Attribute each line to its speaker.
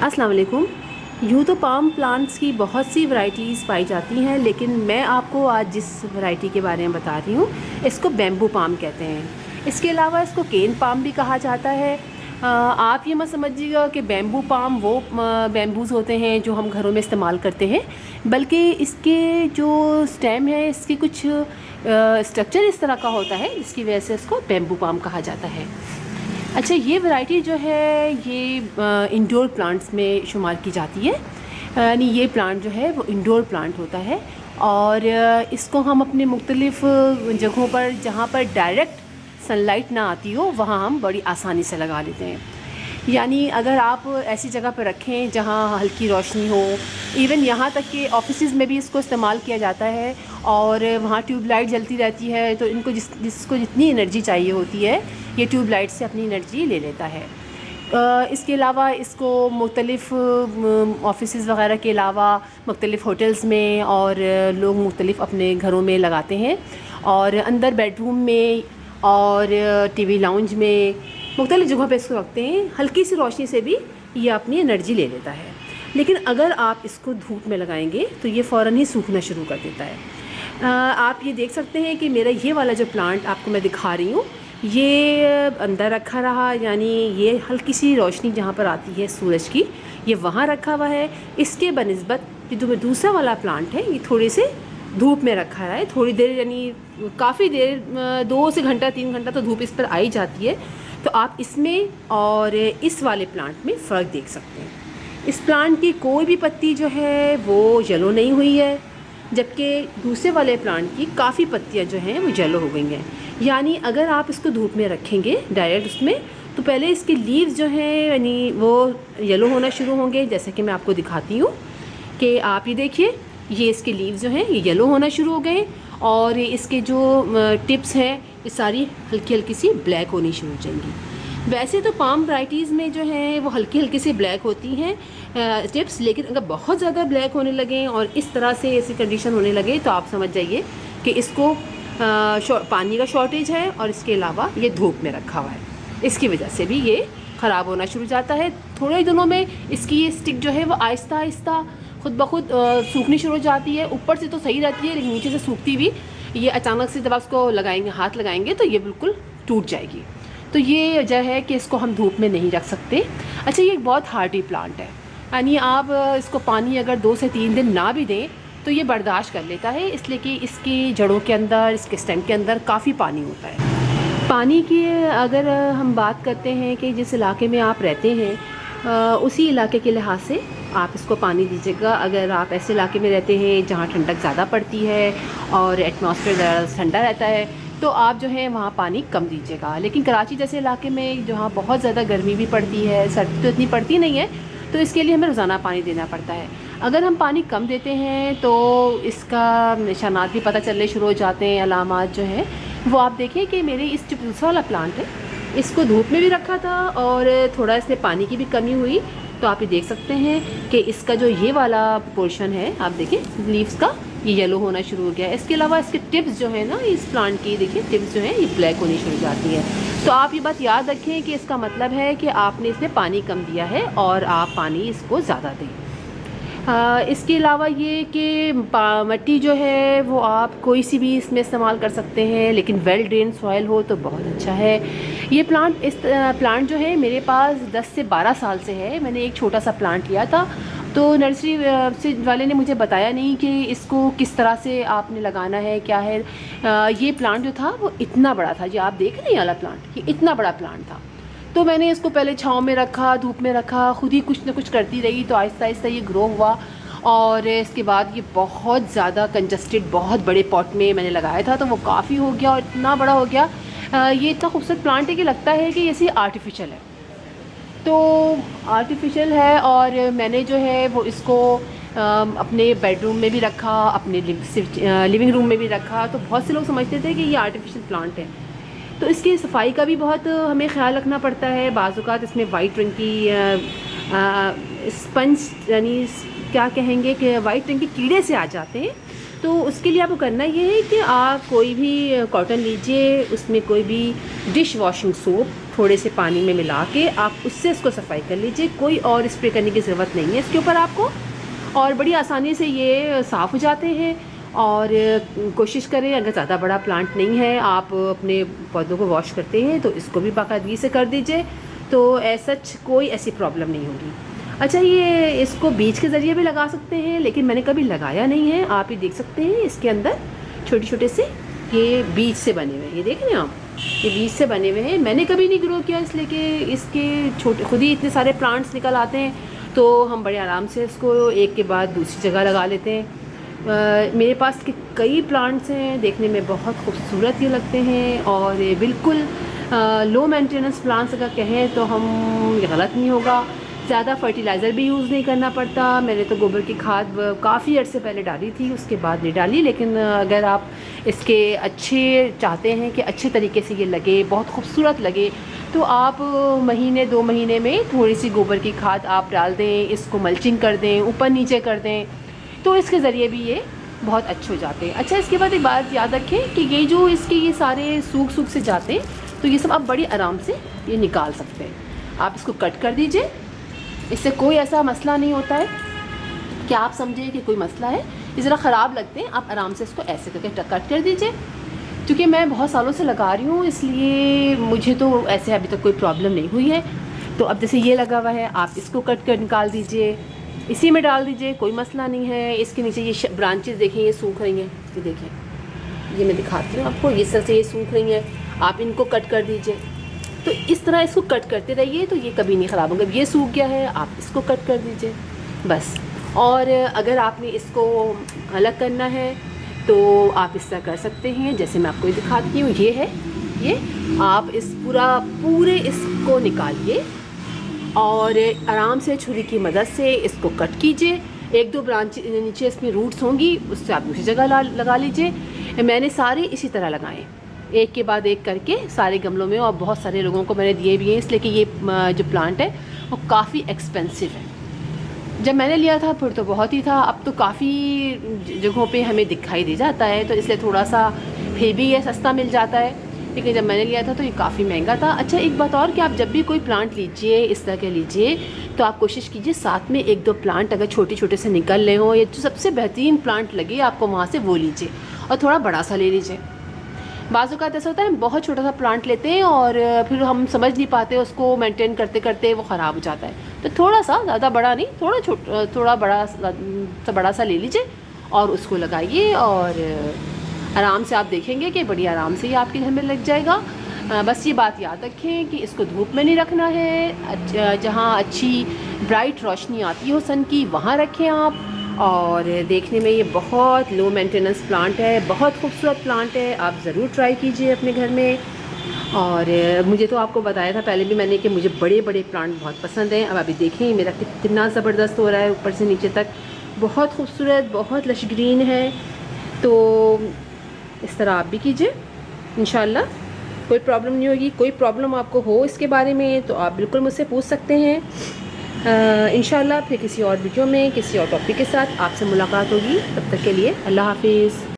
Speaker 1: अस्सलाम वालेकुम। यूँ तो पाम प्लांट्स की बहुत सी वैरायटीज़ पाई जाती हैं, लेकिन मैं आपको आज जिस वैरायटी के बारे में बता रही हूँ इसको बैम्बू पाम कहते हैं। इसके अलावा इसको केन पाम भी कहा जाता है। आप ये मत समझिएगा कि बैम्बू पाम वो बैम्बूज़ होते हैं जो हम घरों में इस्तेमाल करते हैं, बल्कि इसके जो स्टेम है इसके कुछ स्ट्रक्चर इस तरह का होता है जिसकी वजह से इसको बैम्बू पाम कहा जाता है। अच्छा, ये वैरायटी जो है ये इंडोर प्लांट्स में शुमार की जाती है, यानी ये प्लांट जो है वो इंडोर प्लांट होता है और इसको हम अपने मुख्तलिफ़ जगहों पर जहाँ पर डायरेक्ट सनलाइट ना आती हो वहाँ हम बड़ी आसानी से लगा लेते हैं। यानी अगर आप ऐसी जगह पर रखें जहाँ हल्की रोशनी हो, इवन यहाँ तक कि ऑफिसेज़ में भी इसको इस्तेमाल किया जाता है और वहाँ ट्यूबलाइट जलती रहती है, तो इनको जिसको जितनी एनर्जी चाहिए होती है ये ट्यूबलाइट से अपनी एनर्जी ले लेता है। इसके अलावा इसको मुख्तलिफ़ ऑफिसेज़ वगैरह के अलावा मुख्तलिफ़ होटल्स में और लोग मुख्तलिफ़ अपने घरों में लगाते हैं और अंदर बेडरूम में और टीवी लाउंज में मुख्तलिफ़ जगहों पे इसको रखते हैं। हल्की सी रोशनी से भी ये अपनी एनर्जी ले लेता है, लेकिन अगर आप इसको धूप में लगाएंगे तो ये फ़ौरन ही सूखना शुरू कर देता है। आप ये देख सकते हैं कि मेरा ये वाला जो प्लांट आपको मैं दिखा रही हूँ ये अंदर रखा रहा, यानी ये हल्की सी रोशनी जहाँ पर आती है सूरज की ये वहाँ रखा हुआ है। इसके बनिस्बत जो दूसरा वाला प्लांट है ये थोड़े से धूप में रखा है, थोड़ी देर यानी काफ़ी देर 2 से घंटा 3 घंटा तो धूप इस पर आई जाती है। तो आप इसमें और इस वाले प्लांट में फ़र्क देख सकते हैं। इस प्लांट की कोई भी पत्ती जो है वो येलो नहीं हुई है, जबकि दूसरे वाले प्लांट की काफ़ी पत्तियां जो हैं वो येलो हो गई हैं। यानी अगर आप इसको धूप में रखेंगे डायरेक्ट उसमें तो पहले इसके लीव्स जो हैं यानी वो येलो होना शुरू होंगे, जैसे कि मैं आपको दिखाती हूँ कि आप ये देखिए ये इसके लीव्स जो हैं ये येलो होना शुरू हो गए और इसके जो टिप्स हैं ये सारी हल्की हल्की सी ब्लैक होनी शुरू हो जाएंगी। वैसे तो पाम वैराइटीज़ में जो है वो हल्की हल्की सी ब्लैक होती हैं टिप्स, लेकिन अगर बहुत ज़्यादा ब्लैक होने लगे और इस तरह से ऐसी कंडीशन होने लगे तो आप समझ जाइए कि इसको पानी का शॉर्टेज है और इसके अलावा ये धूप में रखा हुआ है, इसकी वजह से भी ये ख़राब होना शुरू हो जाता है। थोड़े ही दिनों में इसकी ये स्टिक जो है वो आहिस्ता आहिस्ता खुद ब खुद सूखनी शुरू हो जाती है। ऊपर से तो सही रहती है लेकिन नीचे से सूखती भी ये अचानक से जब आप उसको लगाएंगे हाथ लगाएंगे तो ये बिल्कुल टूट जाएगी। तो ये वजह है कि इसको हम धूप में नहीं रख सकते। अच्छा, ये एक बहुत हार्डी प्लांट है, यानी आप इसको पानी अगर 2 से 3 दिन ना भी दें तो ये बर्दाश्त कर लेता है, इसलिए कि इसकी जड़ों के अंदर इसके स्टेम के अंदर काफ़ी पानी होता है। पानी की अगर हम बात करते हैं कि जिस इलाके में आप रहते हैं उसी इलाके के लिहाज से आप इसको पानी दीजिएगा। अगर आप ऐसे इलाके में रहते हैं जहाँ ठंडक ज़्यादा पड़ती है और एटमॉस्फेयर ज़्यादा ठंडा रहता है तो आप जो है वहाँ पानी कम दीजिएगा। लेकिन कराची जैसे इलाके में जहाँ बहुत ज़्यादा गर्मी भी पड़ती है, सर्दी तो इतनी पड़ती नहीं है, तो इसके लिए हमें रोज़ाना पानी देना पड़ता है। अगर हम पानी कम देते हैं तो इसका निशानात भी पता चलने शुरू हो जाते हैं, अलामात जो हैं वो आप देखिए कि मेरे इस जो दूसरा वाला प्लांट है इसको धूप में भी रखा था और थोड़ा इसमें पानी की भी कमी हुई, तो आप ये देख सकते हैं कि इसका जो ये वाला पोर्शन है आप देखिए लीव्स का ये येलो होना शुरू हो गया है। इसके अलावा इसके टिप्स जो है ना इस प्लांट की देखिए टिप्स जो है ये ब्लैक होनी शुरू हो जाती है। तो आप ये बात याद रखें कि इसका मतलब है कि आपने इसमें पानी कम दिया है और आप पानी इसको ज़्यादा दें। इसके अलावा ये कि मिट्टी जो है वो आप कोई सी भी इसमें इस्तेमाल कर सकते हैं, लेकिन वेल ड्रेन सॉइल हो तो बहुत अच्छा है। ये प्लांट जो है मेरे पास 10 से 12 साल से है। मैंने एक छोटा सा प्लांट लिया था तो नर्सरी से वाले ने मुझे बताया नहीं कि इसको किस तरह से आपने लगाना है क्या है। ये प्लांट जो था वो इतना बड़ा था, जो आप देख रहे हैं वाला प्लांट, ये इतना बड़ा प्लांट था। तो मैंने इसको पहले छाँव में रखा, धूप में रखा, खुद ही कुछ ना कुछ करती रही, तो आहिस्ता आहिस्ता ये ग्रो हुआ और इसके बाद ये बहुत ज़्यादा कंजस्टेड बहुत बड़े पॉट में मैंने लगाया था तो वो काफ़ी हो गया और इतना बड़ा हो गया। ये इतना खूबसूरत प्लांट है कि लगता है कि जैसे आर्टिफिशियल है, तो आर्टिफिशियल है। और मैंने जो है वो इसको अपने बेडरूम में भी रखा, अपने लिविंग रूम में भी रखा, तो बहुत से लोग समझते थे कि ये आर्टिफिशियल प्लांट है। तो इसकी सफाई का भी बहुत हमें ख्याल रखना पड़ता है। बाज़ औक़ात इसमें वाइट रंग की स्पंज यानी क्या कहेंगे कि वाइट रंग के कीड़े से आ जाते हैं, तो उसके लिए आपको करना ये है कि आप कोई भी कॉटन लीजिए, उसमें कोई भी डिश वॉशिंग सोप थोड़े से पानी में मिला के आप उससे इसको सफाई कर लीजिए। कोई और स्प्रे करने की ज़रूरत नहीं है इसके ऊपर आपको, और बड़ी आसानी से ये साफ़ हो जाते हैं। और कोशिश करें, अगर ज़्यादा बड़ा प्लांट नहीं है, आप अपने पौधों को वॉश करते हैं तो इसको भी बाकायदगी से कर दीजिए, तो सच कोई ऐसी प्रॉब्लम नहीं होगी। अच्छा, ये इसको बीज के ज़रिए भी लगा सकते हैं, लेकिन मैंने कभी लगाया नहीं है। आप ये देख सकते हैं इसके अंदर छोटे छोटे से ये बीज से बने हुए हैं, ये देख रहे हैं आप, ये बीज से बने हुए हैं। मैंने कभी नहीं ग्रो किया इसलिए कि इसके छोटे खुद ही इतने सारे प्लांट्स निकल आते हैं, तो हम बड़े आराम से इसको एक के बाद दूसरी जगह लगा लेते हैं। मेरे पास के कई प्लांट्स हैं, देखने में बहुत खूबसूरत ये लगते हैं, और बिल्कुल लो मेंटेनेंस प्लांट्स अगर कहें तो हम गलत नहीं होगा। ज़्यादा फर्टिलाइज़र भी यूज़ नहीं करना पड़ता। मैंने तो गोबर की खाद काफ़ी अर्से पहले डाली थी, उसके बाद नहीं डाली। लेकिन अगर आप इसके अच्छे चाहते हैं कि अच्छे तरीके से ये लगे, बहुत खूबसूरत लगे, तो आप महीने 2 महीने में थोड़ी सी गोबर की खाद आप डाल दें, इसको मल्चिंग कर दें, ऊपर नीचे कर दें, तो इसके ज़रिए भी ये बहुत अच्छे हो जाते हैं। अच्छा, इसके बाद एक बात याद रखें कि ये जो इसके ये सारे सूख से जाते हैं, तो ये सब आप बड़ी आराम से ये निकाल सकते हैं। आप इसको कट कर दीजिए, इससे कोई ऐसा मसला नहीं होता है कि आप समझे कि कोई मसला है। ये ज़रा ख़राब लगते हैं, आप आराम से इसको ऐसे करके कट कर दीजिए। क्योंकि मैं बहुत सालों से लगा रही हूँ, इसलिए मुझे तो ऐसे अभी तक कोई प्रॉब्लम नहीं हुई है। तो अब जैसे ये लगा हुआ है, आप इसको कट कर निकाल दीजिए, इसी में डाल दीजिए, कोई मसला नहीं है। इसके नीचे ये ब्रांचेस देखें, ये सूख रही हैं, ये देखें, ये मैं दिखाती हूँ आपको, इस तरह से ये सूख रही हैं, आप इनको कट कर दीजिए। तो इस तरह इसको कट करते रहिए, तो ये कभी नहीं ख़राब होगा। ये सूख गया है, आप इसको कट कर दीजिए बस। और अगर आपने इसको अलग करना है तो आप इस तरह कर सकते हैं, जैसे मैं आपको दिखाती हूँ। ये है, ये आप इस पूरे इसको निकालिए और आराम से छुरी की मदद से इसको कट कीजिए। 1-2 ब्रांच नीचे इसमें रूट्स होंगी, उससे आप दूसरी जगह लगा लीजिए। मैंने सारे इसी तरह लगाए, एक के बाद एक करके सारे गमलों में, और बहुत सारे लोगों को मैंने दिए भी हैं, इसलिए कि ये जो प्लांट है वो काफ़ी एक्सपेंसिव है। जब मैंने लिया था फिर तो बहुत ही था, अब तो काफ़ी जगहों पे हमें दिखाई दे जाता है, तो इसलिए थोड़ा सा फिर भी ये सस्ता मिल जाता है। लेकिन जब मैंने लिया था तो ये काफ़ी महंगा था। अच्छा, एक बात और कि आप जब भी कोई प्लांट लीजिए, इस तरह के लीजिए, तो आप कोशिश कीजिए साथ में 1-2 प्लांट अगर छोटे छोटे से निकल रहे हों, या जो सबसे बेहतरीन प्लांट लगे आपको वहाँ से वो लीजिए, और थोड़ा बड़ा सा ले लीजिए। बाज़ औक़ात ऐसा होता है, हम बहुत छोटा सा प्लांट लेते हैं और फिर हम समझ नहीं पाते, उसको मेंटेन करते करते वो ख़राब हो जाता है। तो थोड़ा सा, ज़्यादा बड़ा नहीं, थोड़ा बड़ा सा ले लीजिए और उसको लगाइए, और आराम से आप देखेंगे कि बड़ी आराम से ये आपके घर में लग जाएगा। बस ये बात याद रखें कि इसको धूप में नहीं रखना है, जहाँ अच्छी ब्राइट रोशनी आती हो सन की, वहाँ रखें आप। और देखने में ये बहुत लो मेंटेनेंस प्लांट है, बहुत खूबसूरत प्लांट है, आप ज़रूर ट्राई कीजिए अपने घर में। और मुझे तो आपको बताया था पहले भी मैंने कि मुझे बड़े बड़े प्लांट बहुत पसंद हैं। अब अभी देखें मेरा कितना ज़बरदस्त हो रहा है, ऊपर से नीचे तक बहुत खूबसूरत, बहुत लश ग्रीन है। तो इस तरह आप भी कीजिए, इंशाल्लाह कोई प्रॉब्लम नहीं होगी। कोई प्रॉब्लम आपको हो इसके बारे में तो आप बिल्कुल मुझसे पूछ सकते हैं। इंशाल्लाह फिर किसी और वीडियो में किसी और टॉपिक के साथ आपसे मुलाकात होगी। तब तक के लिए अल्लाह हाफिज़।